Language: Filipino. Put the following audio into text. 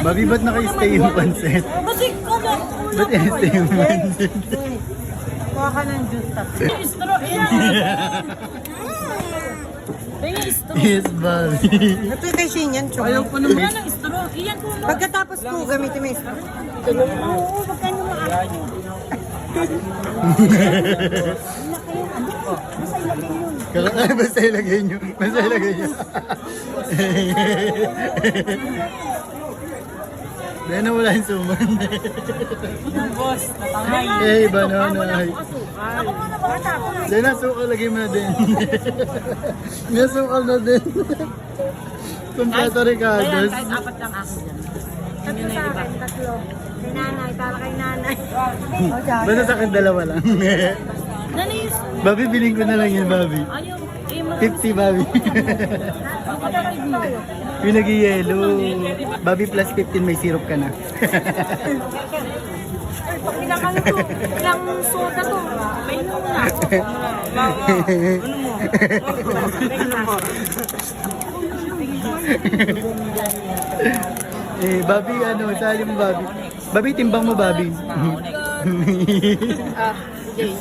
Babi, ba't naka-stay yung pancit? Kasi kala ko Ba't stay yung pancit? kuha ka ng juice tapos. Straw, yan. Tingin straw. Yes, Babi. Ito kay Shane yan, Chong. Ayaw ko naman. Wala ng straw. Iyan ko na. Pagkatapos po, gamitin mo yung straw. Oo, wag ka nyo maaari. Basta ilagay nyo. Basta ilagay nyo. Dahil na wala yung suman. Boss, natangay. Eh, banana. Ako muna bata. Dahil nasukal, lagay mo na din. Nasukal na din. Kompleto Ayan, Ricardo's. kahit apat lang ako dyan. Tatlo sa akin, tatlo. Kay nanay, para kay nanay. Basta sa akin, dalawa lang. Nanis. Babi, biling ko na lang yun, Babi. Ayaw. Eh, marami. 50, Babi. Ako talaga tayo. Yung nag-yellow. Babi plus 15, may syrup ka na. Ilang ano to? Ilang soda to? May muna. Ano mo? Eh, Babi, ano, sali mo, Babi. Babi, timbang mo, Babi. Ah, Jay.